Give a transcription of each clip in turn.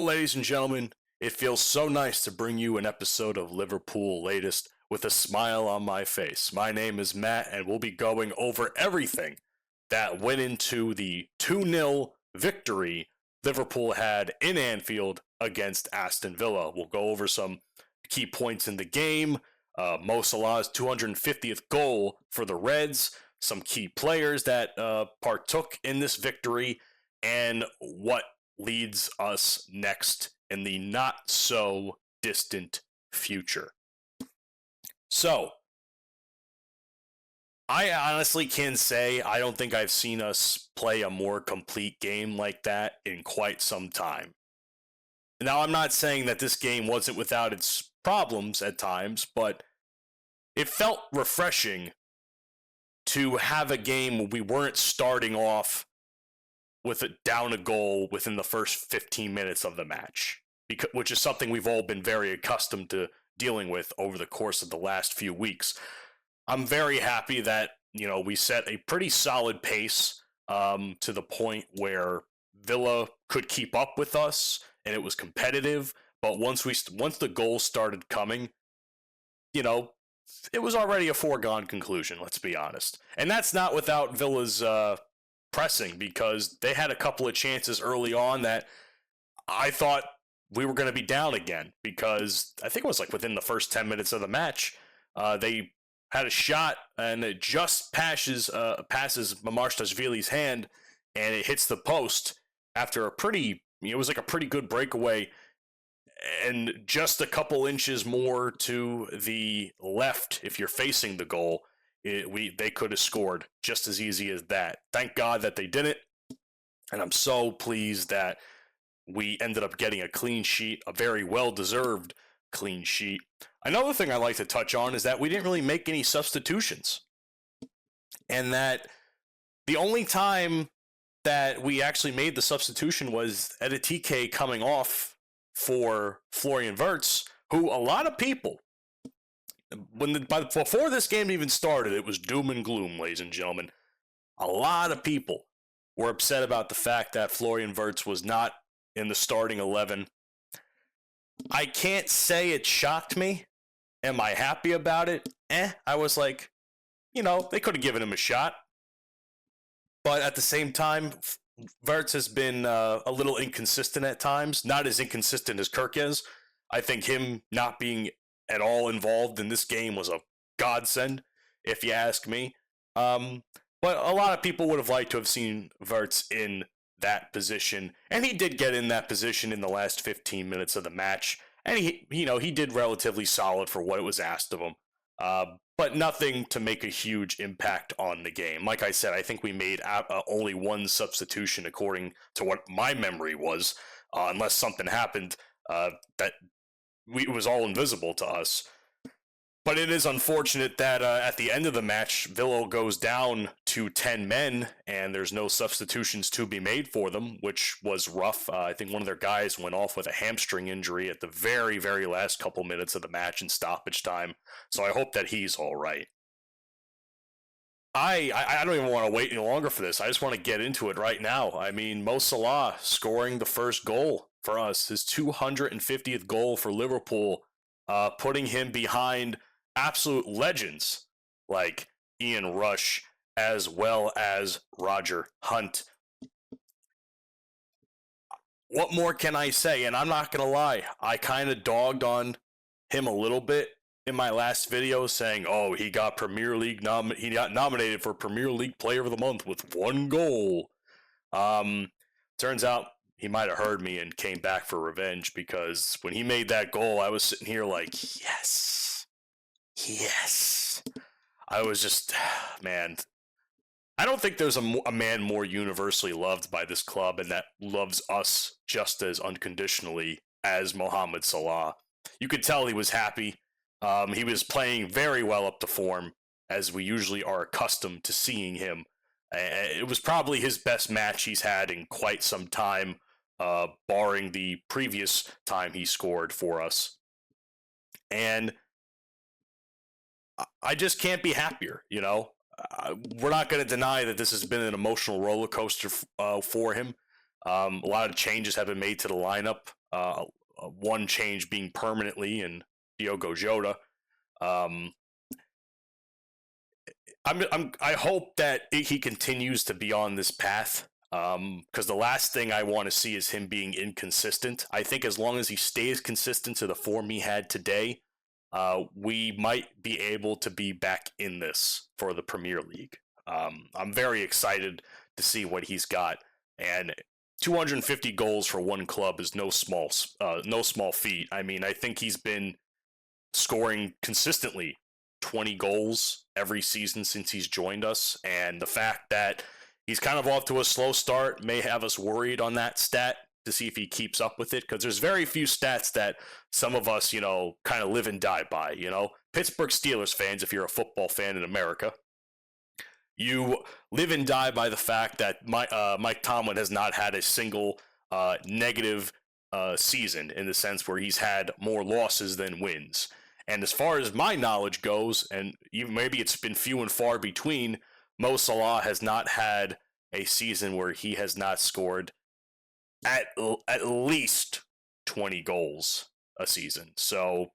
Ladies and gentlemen, it feels so nice to bring you an episode of Liverpool Latest with a smile on my face. My name is Matt, and we'll be going over everything that went into the 2-0 victory Liverpool had in Anfield against Aston Villa. We'll go over some key points in the game, Mo Salah's 250th goal for the Reds, some key players that partook in this victory, and what leads us next in the not so distant future. So, I honestly can say I don't think I've seen us play a more complete game like that in quite some time. Now, I'm not saying that this game wasn't without its problems at times, but it felt refreshing to have a game where we weren't starting off with it down a goal within the first 15 minutes of the match, which is something we've all been very accustomed to dealing with over the course of the last few weeks. I'm very happy that, we set a pretty solid pace to the point where Villa could keep up with us and it was competitive. But once the goals started coming, it was already a foregone conclusion, let's be honest. And that's not without Villa's pressing, because they had a couple of chances early on that I thought we were going to be down again, because I think it was like within the first 10 minutes of the match, they had a shot and it just passes Mamarshvili's hand and it hits the post after it was like a pretty good breakaway, and just a couple inches more to the left, if you're facing the goal, they could have scored just as easy as that. Thank God that they didn't, and I'm so pleased that we ended up getting a clean sheet, a very well-deserved clean sheet. Another thing I like to touch on is that we didn't really make any substitutions, and that the only time that we actually made the substitution was Editike coming off for Florian Wirtz, who a lot of people, before this game even started, it was doom and gloom, ladies and gentlemen. A lot of people were upset about the fact that Florian Wirtz was not in the starting 11. I can't say it shocked me. Am I happy about it? I was like, they could have given him a shot. But at the same time, Wirtz has been a little inconsistent at times. Not as inconsistent as Kirkes. I think him not being at all involved in this game was a godsend, if you ask me. But a lot of people would have liked to have seen Wirtz in that position, and he did get in that position in the last 15 minutes of the match, and he did relatively solid for what it was asked of him, but nothing to make a huge impact on the game. Like I said, I think we made only one substitution according to what my memory was, unless something happened that it was all invisible to us. But it is unfortunate that at the end of the match, Villa goes down to 10 men, and there's no substitutions to be made for them, which was rough. I think one of their guys went off with a hamstring injury at the very, very last couple minutes of the match in stoppage time, so I hope that he's all right. I don't even want to wait any longer for this. I just want to get into it right now. I mean, Mo Salah scoring the first goal for us, his 250th goal for Liverpool, putting him behind absolute legends like Ian Rush as well as Roger Hunt. What more can I say? And I'm not going to lie, I kind of dogged on him a little bit in my last video, saying, he got he got nominated for Premier League Player of the Month with one goal. Turns out he might have heard me and came back for revenge, because when he made that goal, I was sitting here like, yes. I was just, man, I don't think there's a man more universally loved by this club and that loves us just as unconditionally as Mohamed Salah. You could tell he was happy. He was playing very well up to form, as we usually are accustomed to seeing him. It was probably his best match he's had in quite some time, barring the previous time he scored for us. And I just can't be happier, We're not going to deny that this has been an emotional roller coaster for him. A lot of changes have been made to the lineup. one change being permanently in Diogo Jota. Um, I hope that he continues to be on this path. Because the last thing I want to see is him being inconsistent. I think as long as he stays consistent to the form he had today, we might be able to be back in this for the Premier League. I'm very excited to see what he's got, and 250 goals for one club is no small feat. I mean, I think he's been scoring consistently 20 goals every season since he's joined us, and the fact that he's kind of off to a slow start may have us worried on that stat to see if he keeps up with it, because there's very few stats that some of us, kind of live and die by. Pittsburgh Steelers fans, if you're a football fan in America, you live and die by the fact that Mike Tomlin has not had a single negative season, in the sense where he's had more losses than wins. And as far as my knowledge goes, and even maybe it's been few and far between, Mo Salah has not had a season where he has not scored at least 20 goals a season. So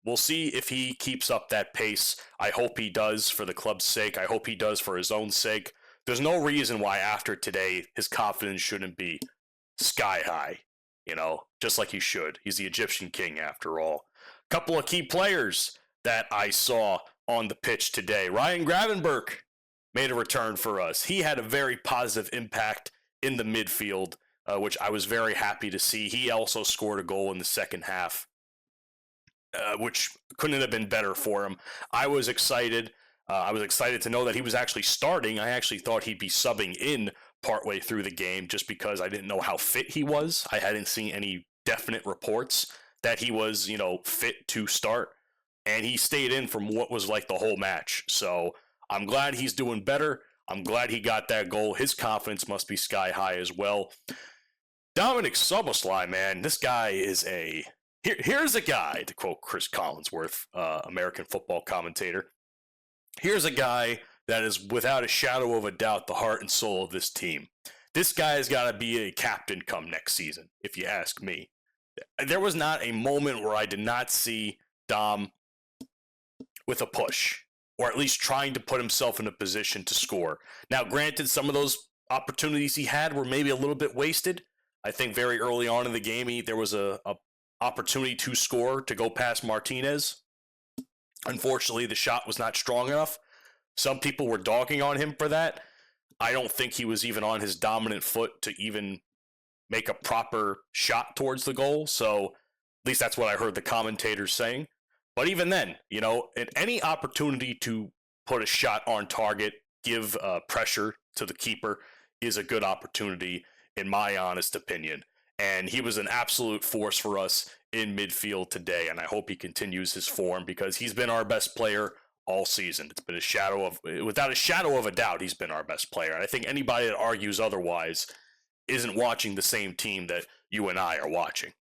we'll see if he keeps up that pace. I hope he does, for the club's sake. I hope he does for his own sake. There's no reason why after today his confidence shouldn't be sky high, just like he should. He's the Egyptian king after all. Couple of key players that I saw on the pitch today. Ryan Gravenberch made a return for us. He had a very positive impact in the midfield, which I was very happy to see. He also scored a goal in the second half, which couldn't have been better for him. I was excited. I was excited to know that he was actually starting. I actually thought he'd be subbing in partway through the game, just because I didn't know how fit he was. I hadn't seen any definite reports that he was, fit to start. And he stayed in from what was like the whole match. So I'm glad he's doing better. I'm glad he got that goal. His confidence must be sky high as well. Dominic Szoboszlai, man, this guy is here's a guy, to quote Chris Collinsworth, American football commentator. Here's a guy that is, without a shadow of a doubt, the heart and soul of this team. This guy has got to be a captain come next season, if you ask me. There was not a moment where I did not see Dom with a push, or at least trying to put himself in a position to score. Now, granted, some of those opportunities he had were maybe a little bit wasted. I think very early on in the game, there was a opportunity to score, to go past Martinez. Unfortunately, the shot was not strong enough. Some people were dogging on him for that. I don't think he was even on his dominant foot to even make a proper shot towards the goal. So at least that's what I heard the commentators saying. But even then, at any opportunity to put a shot on target, give pressure to the keeper, is a good opportunity, in my honest opinion. And he was an absolute force for us in midfield today, and I hope he continues his form, because he's been our best player all season. It's been without a shadow of a doubt, he's been our best player. And I think anybody that argues otherwise isn't watching the same team that you and I are watching.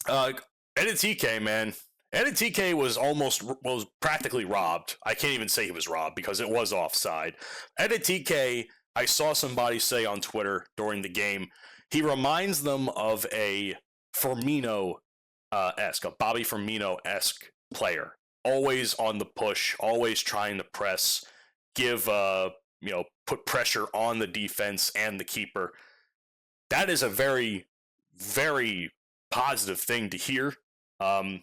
Editike, man. Editike was practically robbed. I can't even say he was robbed, because it was offside. Editike, I saw somebody say on Twitter during the game, he reminds them of a Firmino-esque, a Bobby Firmino-esque player. Always on the push, always trying to press, put pressure on the defense and the keeper. That is a very, very positive thing to hear.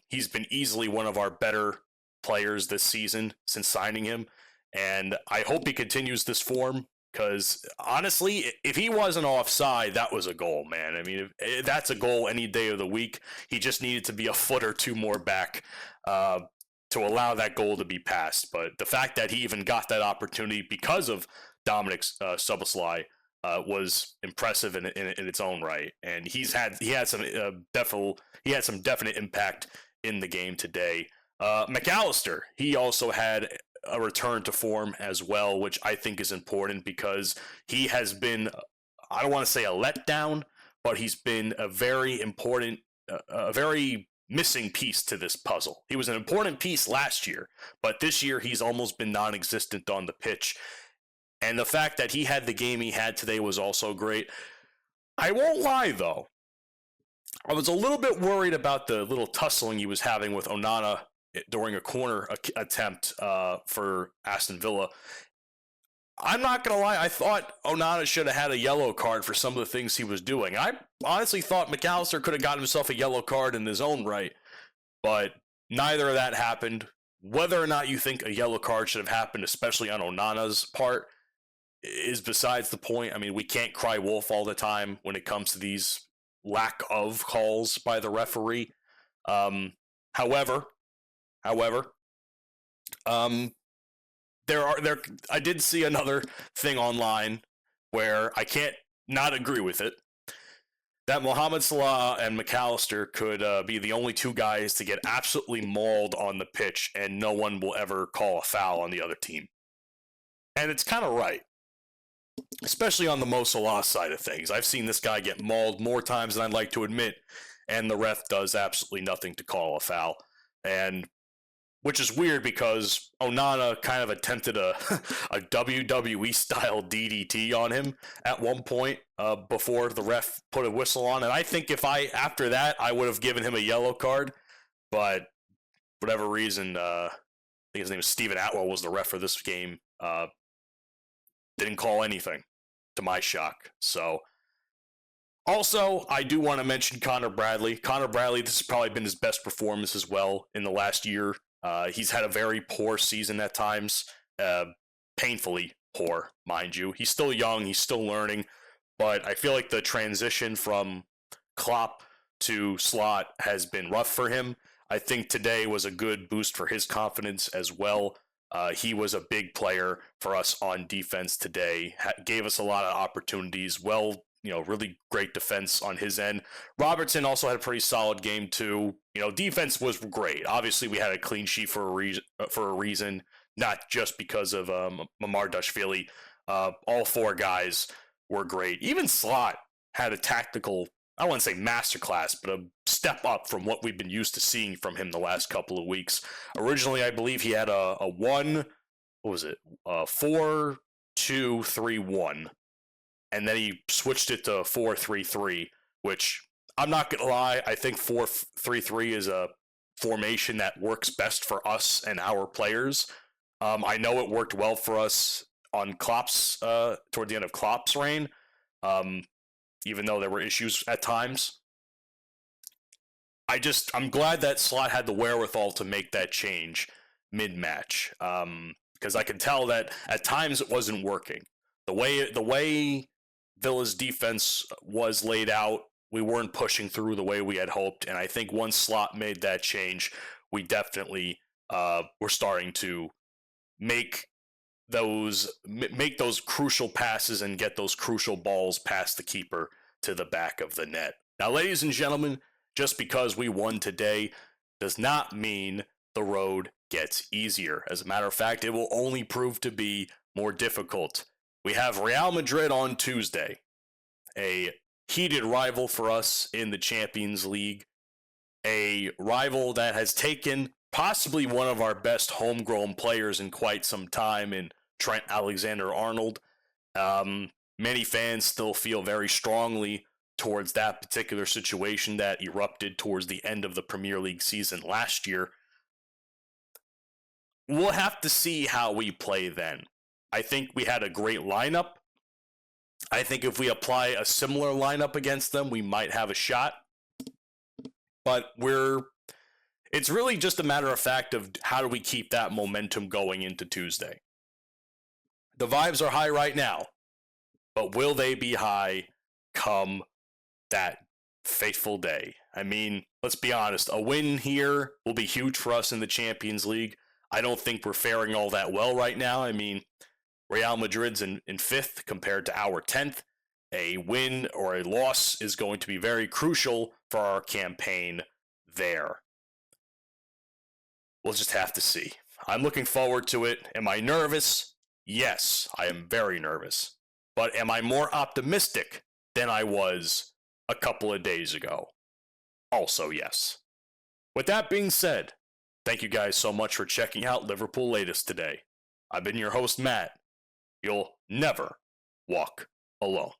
He's been easily one of our better players this season since signing him, and I hope he continues this form, because honestly, if he wasn't offside, that was a goal, man. I mean, that's a goal any day of the week. He just needed to be a foot or two more back to allow that goal to be passed. But the fact that he even got that opportunity because of Dominic Szoboszlai was impressive in its own right, and he had some definite impact in the game today. McAllister, he also had a return to form as well, which I think is important, because he has been, I don't want to say a letdown, but he's been a very important, a very missing piece to this puzzle. He was an important piece last year, but this year he's almost been non-existent on the pitch. And the fact that he had the game he had today was also great. I won't lie, though. I was a little bit worried about the little tussling he was having with Onana during a corner attempt for Aston Villa. I'm not going to lie, I thought Onana should have had a yellow card for some of the things he was doing. I honestly thought McAllister could have gotten himself a yellow card in his own right, but neither of that happened. Whether or not you think a yellow card should have happened, especially on Onana's part, is besides the point. I mean, we can't cry wolf all the time when it comes to these lack of calls by the referee. However, I did see another thing online where I can't not agree with it. That Mohamed Salah and McAllister could be the only two guys to get absolutely mauled on the pitch, and no one will ever call a foul on the other team. And it's kind of right, especially on the Mo Salah side of things. I've seen this guy get mauled more times than I'd like to admit, and the ref does absolutely nothing to call a foul. And which is weird because Onana kind of attempted a WWE-style DDT on him at one point before the ref put a whistle on. And I think after that, I would have given him a yellow card. But for whatever reason, I think his name is Stephen Atwell was the ref for this game. Didn't call anything, to my shock. So, also, I do want to mention Connor Bradley. Connor Bradley, this has probably been his best performance as well in the last year. He's had a very poor season at times, painfully poor, mind you. He's still young, he's still learning, but I feel like the transition from Klopp to Slot has been rough for him. I think today was a good boost for his confidence as well. He was a big player for us on defense today, gave us a lot of opportunities, really great defense on his end. Robertson also had a pretty solid game too. Defense was great. Obviously, we had a clean sheet for a reason, not just because of Mamardashvili. All four guys were great. Even Slot had a tactical, I wouldn't say masterclass, but a step up from what we've been used to seeing from him the last couple of weeks. Originally, I believe he had a 4-2-3-1. And then he switched it to 4-3-3, which I'm not going to lie, I think 4-3-3 is a formation that works best for us and our players. I know it worked well for us on Klopp's, toward the end of Klopp's reign, even though there were issues at times. I'm glad that Slot had the wherewithal to make that change mid-match, because I could tell that at times it wasn't working. The way Villa's defense was laid out, we weren't pushing through the way we had hoped, and I think once Slot made that change, we definitely were starting to make those crucial passes and get those crucial balls past the keeper to the back of the net. Now, ladies and gentlemen, just because we won today does not mean the road gets easier. As a matter of fact, it will only prove to be more difficult. We have Real Madrid on Tuesday, a heated rival for us in the Champions League, a rival that has taken possibly one of our best homegrown players in quite some time in Trent Alexander-Arnold. Many fans still feel very strongly towards that particular situation that erupted towards the end of the Premier League season last year. We'll have to see how we play then. I think we had a great lineup. I think if we apply a similar lineup against them, we might have a shot. But it's really just a matter of fact of how do we keep that momentum going into Tuesday. The vibes are high right now, but will they be high come that fateful day? I mean, let's be honest, a win here will be huge for us in the Champions League. I don't think we're faring all that well right now. I mean, Real Madrid's in 5th compared to our 10th. A win or a loss is going to be very crucial for our campaign there. We'll just have to see. I'm looking forward to it. Am I nervous? Yes, I am very nervous. But am I more optimistic than I was a couple of days ago? Also, yes. With that being said, thank you guys so much for checking out Liverpool Latest today. I've been your host, Matt. You'll never walk alone.